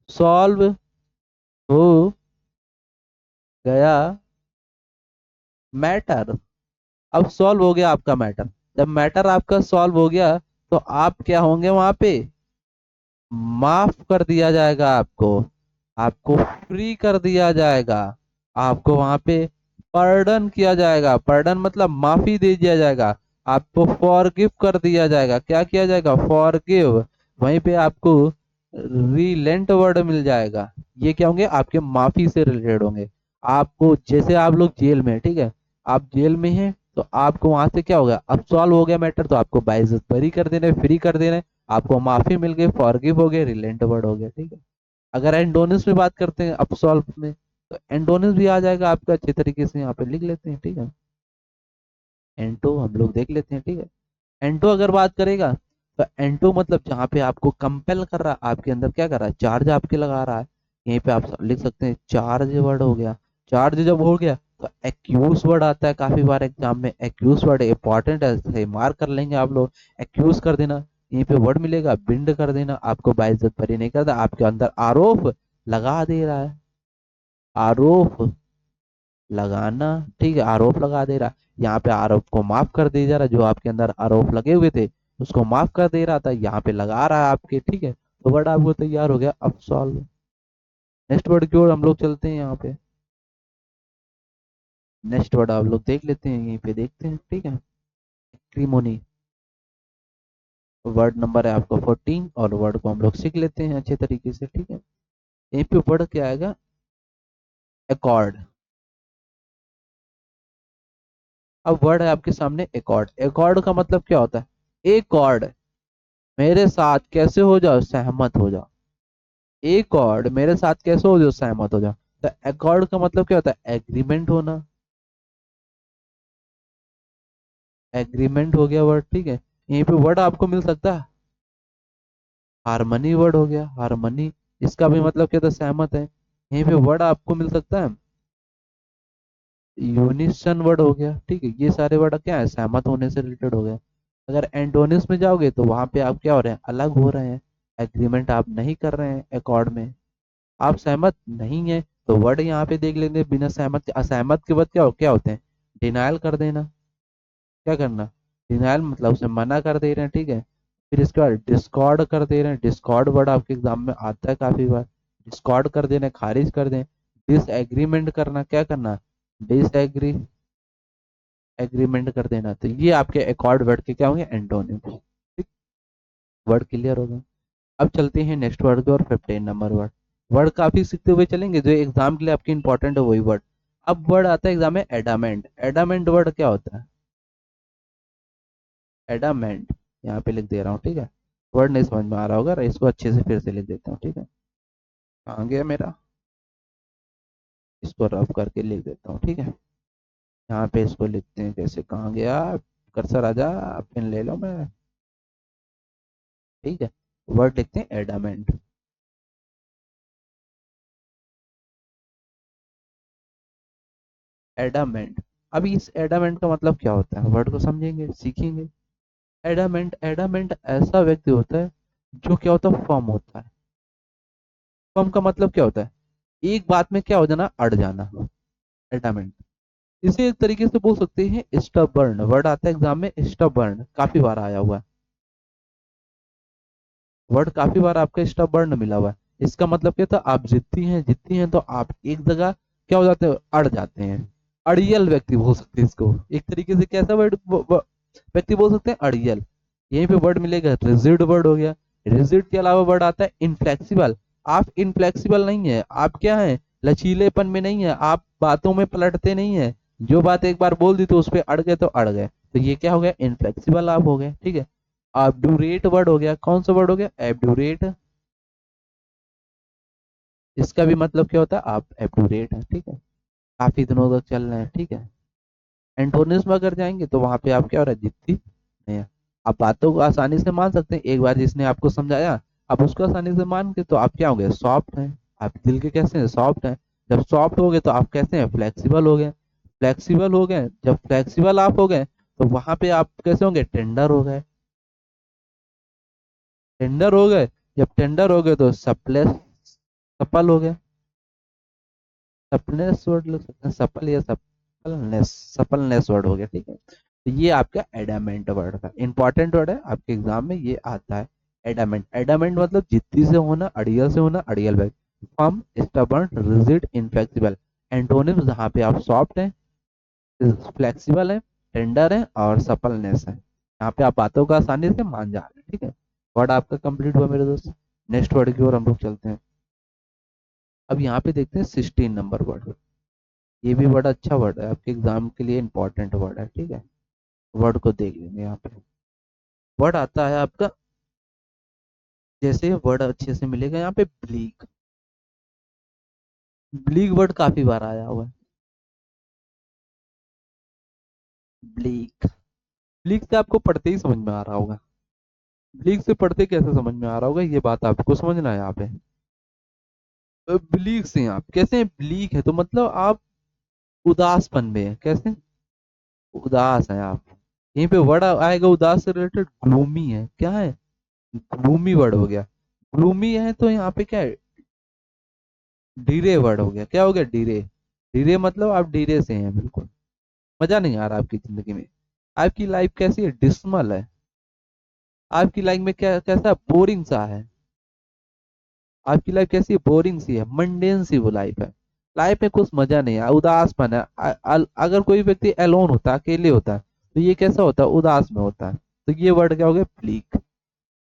सॉल्व हो गया मैटर। अब सॉल्व हो गया आपका मैटर। जब मैटर आपका सॉल्व हो गया तो आप क्या होंगे वहां पे, माफ कर दिया जाएगा आपको, आपको फ्री कर दिया जाएगा, आपको वहां पे पर्डन किया जाएगा। पर्डन मतलब माफी दे दिया जाएगा, आपको फॉरगिव कर दिया जाएगा। क्या किया जाएगा, फॉरगिव। वहीं पे आपको रिलेंट वर्ड मिल जाएगा। ये क्या होंगे, आपके माफी से रिलेटेड होंगे। आपको जैसे आप लोग जेल में हैं, ठीक है, आप जेल में हैं तो आपको वहां से क्या होगा, अब सॉल्व हो गया मैटर तो आपको बाइज्जत बरी कर देना, फ्री कर देना, आपको माफी मिल गई, फॉरगिव हो गया, रिलेंट वर्ड हो गया, ठीक है। अगर एंडोनिस में बात करते हैं अपसॉल्व में, तो एंडोनिस भी आ जाएगा आपका, अच्छे तरीके से यहाँ पे लिख लेते हैं, ठीक है। एंटो हम लोग देख लेते हैं, ठीक है। एंटो अगर बात करेगा तो एंटो मतलब जहाँ पे आपको कंपेल कर रहा है, आपके अंदर क्या कर रहा है, चार्ज आपके लगा रहा है। यहीं पे आप लिख सकते हैं चार्ज वर्ड हो गया। चार्ज जब हो गया तो एक्यूज वर्ड आता है काफी बार एग्जाम में। एक्यूज वर्ड इंपॉर्टेंट है, मार्क कर लेंगे आप लोग। एक्यूज कर देना, यहीं पे वर्ड मिलेगा बिंड कर देना, आपको बाइज्जत बरी नहीं करता, आपके अंदर आरोप लगा दे रहा है, आरोप लगाना, ठीक है, आरोप लगा दे रहा। यहाँ पे आरोप को माफ कर दिया जा रहा, जो आपके अंदर आरोप लगे हुए थे उसको माफ कर दे रहा था, यहाँ पे लगा रहा है आपके, ठीक है। तो वर्ड आपको तैयार हो गया अब सॉल्व। नेक्स्ट वर्ड की ओर हम लोग चलते हैं यहाँ पे। नेक्स्ट वर्ड आप लोग देख लेते हैं, यहीं पे देखते हैं, ठीक है। एक्रीमोनी वर्ड नंबर है आपका 14, और वर्ड को हम लोग सीख लेते हैं अच्छे तरीके से, ठीक है। यहीं पे वर्ड क्या आएगा, एकॉर्ड। अब वर्ड है आपके सामने एकॉर्ड। एकॉर्ड का मतलब क्या होता है, एक कॉर्ड मेरे साथ कैसे हो जाओ, सहमत हो जाओ। एक कॉर्ड मेरे साथ कैसे हो जाओ, सहमत हो जाओ। तो एकॉर्ड का मतलब क्या होता है, एग्रीमेंट होना। एग्रीमेंट हो गया वर्ड, ठीक है। यहीं पे वर्ड आपको मिल सकता है हारमनी, वर्ड हो गया हारमनी। इसका भी मतलब क्या था, सहमत है। यहीं पे वर्ड आपको मिल सकता है यूनिसन, वर्ड हो गया, ठीक है। ये सारे वर्ड क्या है, सहमत होने से रिलेटेड हो गए। अगर एंटोनिम्स में जाओगे तो वहां पे आप क्या हो रहे हैं, अलग हो रहे हैं। एग्रीमेंट आप नहीं कर रहे हैं अकॉर्ड में, आप सहमत नहीं है। तो वर्ड यहाँ पे देख लेंगे बिना सहमत के। असहमत के बाद क्या होते हैं, डिनायल कर देना। क्या करना, डिनायल मतलब उसे मना कर दे रहे हैं, ठीक है। फिर इसके बाद डिस्कॉर्ड कर दे रहे हैं। डिस्कॉर्ड वर्ड आपके एग्जाम में आता है काफी बार। डिस्कॉर्ड कर देना, खारिज कर दें। डिसएग्रीमेंट करना, क्या करना, डिसएग्री एग्रीमेंट कर देना। तो ये आपके अकॉर्ड वर्ड के क्या होंगे, एंटोनिम्स, ठीक। वर्ड क्लियर हो गया। अब चलते हैं नेक्स्ट वर्ड की और 15 नंबर वर्ड। वर्ड काफी सीखते हुए चलेंगे, जो एग्जाम के लिए आपके इंपॉर्टेंट है वही वर्ड। अब वर्ड आता है एग्जाम में एडामेंट। एडामेंट वर्ड क्या होता है, एडामेंट यहाँ पे लिख दे रहा हूँ, ठीक है। वर्ड नहीं समझ में आ रहा होगा, इसको अच्छे से फिर से लिख देता हूँ, ठीक है। कहाँ गया मेरा, इसको रफ करके लिख देता हूँ, ठीक है। यहाँ पे इसको लिखते हैं कैसे, कहाँ गया कर्सर, आजा पेन ले लो मैं, ठीक है। वर्ड लिखते हैं एडामेंट। एडामेंट। अब इस एडामेंट का मतलब क्या होता है, वर्ड को समझेंगे सीखेंगे। एडामेंट, एडामेंट ऐसा व्यक्ति होता है जो क्या होता है, फर्म होता है। फर्म का मतलब क्या होता है, एक बात में क्या हो जाना, अड़ जाना, एडामेंट। इसे एक तरीके से बोल सकते हैं स्टबर्न, वर्ड आता है एग्जाम में स्टबर्न, काफी बार आया हुआ है वर्ड, काफी बार आपका स्टबर्न मिला हुआ है। इसका मतलब क्या था, आप जिद्दी हैं तो आप एक जगह क्या हो जाते हैं, अड़ जाते हैं। अड़ियल व्यक्ति बोल सकते हैं इसको, एक तरीके से कैसा वर्ड व्यक्ति बोल सकते हैं, अड़ियल। यहीं पे वर्ड मिलेगा रिजिड, वर्ड हो गया। रिजिड के अलावा वर्ड आता है इनफ्लेक्सिबल। आप इनफ्लेक्सिबल नहीं है, आप क्या है, लचीलेपन में नहीं है, आप बातों में पलटते नहीं है। जो बात एक बार बोल दी तो उस पर अड़ गए तो अड़ गए, तो ये क्या हो गया, इनफ्लेक्सिबल आप हो गए, ठीक है। ऑब्डूरेट वर्ड हो गया, कौन सा वर्ड हो गया, एब्डूरेट। इसका भी मतलब क्या होता है, आप एब्डूरेट है, ठीक है, काफी दिनों तक चल रहे हैं, ठीक है। एंटोनिम्स में अगर जाएंगे तो वहां पे आप क्या हो रहा है, जिद्दी नहीं है। आप बातों को आसानी से मान सकते हैं, एक बार जिसने आपको समझाया आप उसको आसानी से मान के, तो आप क्या हो गए, सॉफ्ट हैं। आप दिल के कैसे हैं, सॉफ्ट हैं। जब सॉफ्ट हो गए तो आप कैसे हैं, फ्लेक्सिबल हो गए। फ्लेक्सिबल हो गए, जब फ्लेक्सिबल आप हो गए तो वहां पे आप कैसे होंगे, टेंडर हो गए। टेंडर हो गए, जब टेंडर हो गए तो सप्लेस, सपल हो गए। सपनेस वर्ड लग सकते हैं, सपल या सपलनेस, सपलनेस वर्ड हो गया, ठीक है। तो ये आपका एडामेंट वर्ड था, इंपॉर्टेंट वर्ड है आपके एग्जाम में ये आता है। एडामेंट, एडामेंट मतलब जिद्दी से होना, अड़ियल से होना, अड़ियल बैग। Firm, stubborn, rigid, inflexible. Antonyms जहाँ पे आप सॉफ्ट हैं, फ्लेक्सिबल है, टेंडर है और सपलनेस है, यहाँ पे आप बातों को आसानी से मान जा रहे हैं, ठीक है। वर्ड आपका कंप्लीट हुआ मेरे दोस्त। नेक्स्ट वर्ड की ओर हम लोग चलते हैं। अब यहाँ पे देखते हैं 16 नंबर वर्ड। ये भी बड़ा अच्छा वर्ड है, आपके एग्जाम के लिए इंपॉर्टेंट वर्ड है, ठीक है। वर्ड को देख लेंगे यहाँ पे। वर्ड आता है आपका, जैसे वर्ड अच्छे से मिलेगा यहाँ पे, ब्लीक। ब्लीक वर्ड काफी बार आया हुआ है। ब्लीक, ब्लीक से आपको पढ़ते ही समझ में आ रहा होगा। ब्लीक से पढ़ते कैसे समझ में आ रहा होगा, ये बात आपको समझना है यहाँ पे। ब्लीक से आप कैसे हैं? ब्लीक है तो मतलब आप उदासपन में है, कैसे, उदास है आप। यहीं पे वर्ड आएगा उदास से रिलेटेड, ग्लूमी है, क्या है, ग्लूमी वर्ड हो गया। ग्लूमी है तो यहाँ पे क्या है, डीरे वर्ड हो गया, क्या हो गया, डीरे। डीरे मतलब आप डीरे से हैं बिल्कुल, मजा नहीं आ रहा आपकी जिंदगी में। आपकी लाइफ कैसी है, डिसमल है। आपकी लाइफ में क्या कैसा, बोरिंग सा है। आपकी लाइफ कैसी है, बोरिंग सी है, मंडेन सी वो लाइफ है। लाइफ में कुछ मजा नहीं है, उदासपन है। अगर कोई व्यक्ति अलोन होता है, अकेले होता है, तो ये कैसा होता है, उदास में होता है। तो ये वर्ड क्या हो गया, ब्लीक।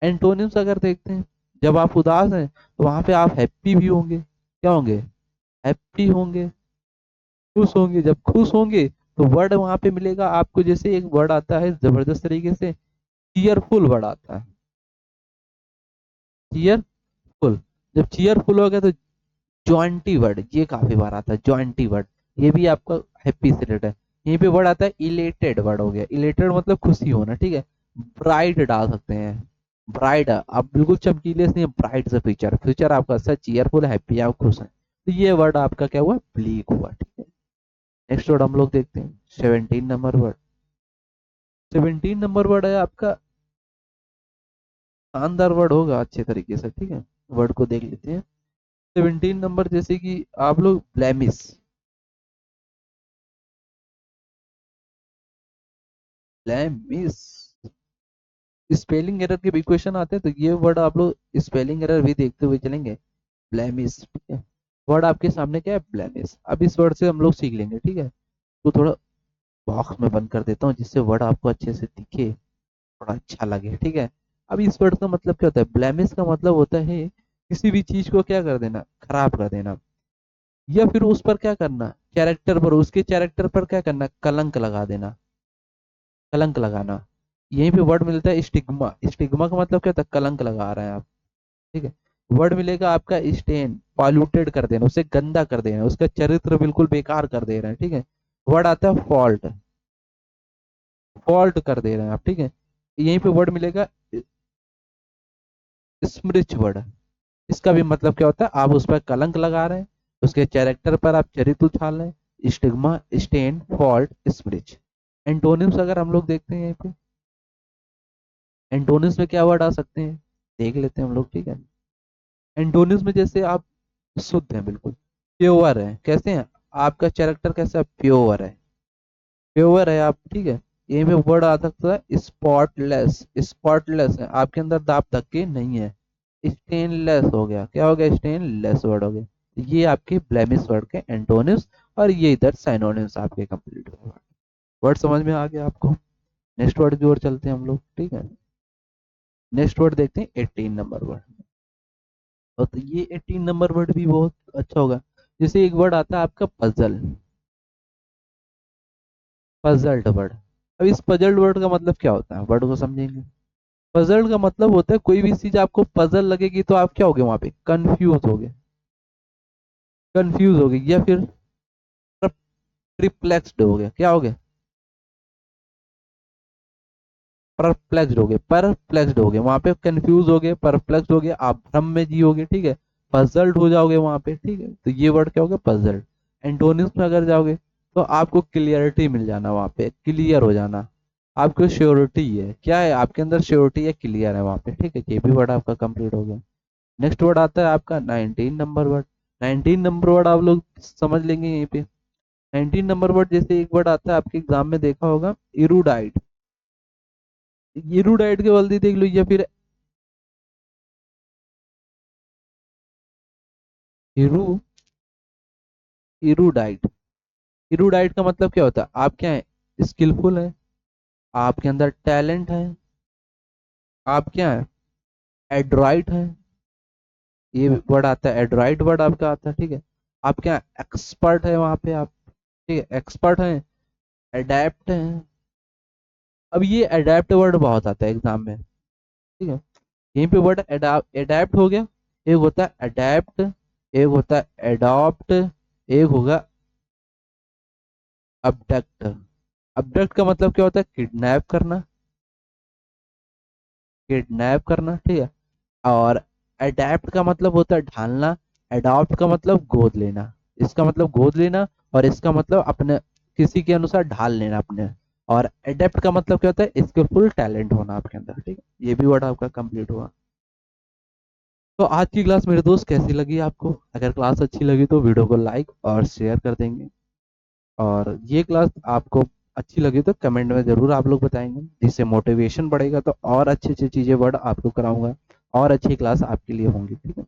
एंटोनिम्स अगर देखते हैं, जब आप उदास हैं तो वहां पे आप हैप्पी भी होंगे, क्या होंगे, हैप्पी होंगे, खुश होंगे। जब खुश होंगे तो वर्ड वहां पे मिलेगा आपको, जैसे एक वर्ड आता है जबरदस्त तरीके से, चीयरफुल वर्ड आता है। चीयरफुल, जब चीयरफुल हो गया तो जॉइंटी वर्ड, ये काफी बार आता है, जॉइंटी वर्ड। ये भी आपका हैप्पी से रिलेटेड है। यहीं पे वर्ड आता है इलेटेड, वर्ड हो गया, इलेटेड मतलब खुशी होना, ठीक है। ब्राइट डाल सकते हैं, ब्राइट, आप बिल्कुल चमकीले से, ब्राइट से फ्यूचर, फ्यूचर आपका अच्छा चीयरफुल, हैप्पी, आप खुश हैं। तो ये वर्ड आपका क्या हुआ, ब्लीक हुआ, ठीक है। नेक्स्ट वर्ड हम लोग देखते हैं, 17 नंबर वर्ड। 17 नंबर वर्ड है आपका, शानदार वर्ड होगा अच्छे तरीके से, ठीक है। वर्ड को देख लेते हैं। 17 नंबर, जैसे कि आप लोग ब्लेमिस, ब्लेमिस, स्पेलिंग एरर के भी क्वेश्चन आते हैं, तो ये वर्ड आप लोग स्पेलिंग एरर भी देखते हुए चलेंगे। ब्लेमिस, ठीक है। वर्ड आपके सामने क्या है, ब्लेमिस। अब इस वर्ड से हम लोग सीख लेंगे, ठीक है। तो थोड़ा बॉक्स में बंद कर देता हूँ जिससे वर्ड आपको अच्छे से दिखे, थोड़ा अच्छा लगे, ठीक है। अब इस वर्ड का मतलब क्या होता है, ब्लेमिस का मतलब होता है किसी भी चीज को क्या कर देना, खराब कर देना, या फिर उस पर क्या करना, कैरेक्टर पर, उसके कैरेक्टर पर क्या करना, कलंक लगा देना, कलंक लगाना। यहीं पे वर्ड मिलता है स्टिग्मा। स्टिग्मा का मतलब क्या होता है, कलंक लगा रहे हैं आप, ठीक है। वर्ड मिलेगा आपका स्टेन, पॉल्यूटेड कर देना, उसे गंदा कर देना, उसका चरित्र बिल्कुल बेकार कर दे रहे हैं, ठीक है। वर्ड आता है फॉल्ट, फॉल्ट कर दे रहे हैं आप, ठीक है। यहीं पे वर्ड मिलेगा स्मृच वर्ड। इसका भी मतलब क्या होता है, आप उस पर कलंक लगा रहे हैं, उसके कैरेक्टर पर आप चरित्र उछाल रहे हैं। Stigma, stain, fault, smirch. Antonyms अगर हम लोग देखते हैं यहीं पे, एंटोनिम्स में क्या वर्ड आ सकते हैं, देख लेते हैं हम लोग, ठीक है। एंटोनिम्स में जैसे आप शुद्ध हैं बिल्कुल, प्योर है, कैसे हैं, आपका कैरेक्टर कैसा, प्योर है, प्योर है आप, ठीक है। यहीं पे वर्ड आ सकता है स्पॉटलेस, स्पॉटलेस है, आपके अंदर दाग धब्बे नहीं है। स्टेनलेस हो गया, क्या हो गया, स्टेनलेस वर्ड हो गया। तो ये आपके ब्लेमिश वर्ड के एंटोनिम्स, और ये इधर साइनोनिम्स आपके कंप्लीट हो गए। वर्ड समझ में आ गया आपको। नेक्स्ट वर्ड की ओर चलते हैं हम लोग, ठीक है। नेक्स्ट वर्ड देखते हैं 18 नंबर वर्ड। और तो ये 18 नंबर वर्ड भी बहुत अच्छा होगा। जैसे एक वर्ड आता है आपका पजल, पजल्ड वर्ड। अब इस पजल्ड वर्ड का मतलब क्या होता है, वर्ड को समझेंगे। पजल्ड का मतलब होता है कोई भी चीज आपको पजल लगेगी तो आप क्या होगे, वहां पे कंफ्यूज होगे, कंफ्यूज होगे, या फिर ट्रिप्लेक्स्ड हो गया, क्या हो गया, परप्लेक्स्ड हो गए, परप्लेक्स्ड हो गए, वहां पे कंफ्यूज हो गए, परप्लेक्स्ड हो गए, आप भ्रम में जियोगे, ठीक है। पजल्ड हो जाओगे वहां पे, ठीक है। तो ये वर्ड क्या हो गया, पजल्ड। एंटोनिम्स में अगर जाओगे तो आपको क्लियरिटी मिल जाना, वहां पे क्लियर हो जाना, आपको श्योरिटी है, क्या है आपके अंदर, श्योरिटी है, क्लियर है वहां पे, ठीक है। ये भी वर्ड आपका कंप्लीट हो गया। नेक्स्ट वर्ड आता है आपका 19 नंबर वर्ड। 19 नंबर वर्ड आप लोग समझ लेंगे यहीं पे। 19 नंबर वर्ड, जैसे एक वर्ड आता है आपके एग्जाम में देखा होगा, इरूडाइट। इरूडाइट के जल्दी देख लो, या फिर इरू इरूडाइट। इरूडाइट का मतलब क्या होता है, आप क्या है, स्किलफुल है, आपके अंदर टैलेंट है, आप क्या है, एड्राइट है। ये वर्ड आता है, एड्राइट वर्ड आपका आता है, ठीक है। आप क्या एक्सपर्ट है वहां पे आप, ठीक है, एक्सपर्ट है, अडेप्ट है। अब ये अडेप्ट वर्ड बहुत आता है एग्जाम में, ठीक है। यहीं पे वर्ड अडेप्ट हो गया। एक होता है अडेप्ट, एक होता है एडॉप्ट, एक होगा अबडक्ट। अबडक्ट का मतलब क्या होता है, किडनैप करना, किडनैप करना, ठीक है। और अडेप्ट का मतलब होता है ढालना, अडॉप्ट का मतलब गोद लेना। इसका मतलब गोद लेना, और इसका मतलब अपने किसी के अनुसार ढाल लेना अपने। और अडेप्ट का मतलब क्या होता है, स्किलफुल टैलेंट होना आपके अंदर, ठीक है। ये भी वर्ड आपका कंप्लीट हुआ। तो आज की क्लास मेरे दोस्त कैसी लगी आपको, अगर क्लास अच्छी लगी तो वीडियो को लाइक और शेयर कर देंगे। और ये क्लास आपको अच्छी लगी तो कमेंट में ज़रूर आप लोग बताएंगे, जिससे मोटिवेशन बढ़ेगा, तो और अच्छी अच्छी चीज़ें वर्ड आपको कराऊंगा, और अच्छी क्लास आपके लिए होंगी, ठीक है।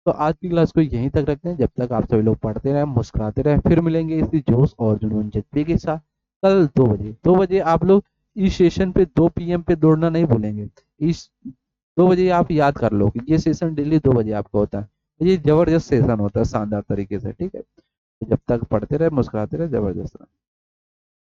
तो आज की क्लास को यहीं तक रखते हैं, जब तक आप सभी लोग पढ़ते रहें, मुस्कुराते रहें, फिर मिलेंगे इसी जोश और जुनून जज्बे के साथ कल 2 बजे। 2 बजे आप लोग इस सेशन पे 2 PM पे दौड़ना नहीं भूलेंगे। इस 2 बजे आप याद कर लो कि ये सेशन डेली 2 बजे आपका होता है। ये जबरदस्त सेशन होता है, शानदार तरीके से, ठीक है। तो जब तक पढ़ते रहे, मुस्कुराते रहे, जबरदस्त रहे।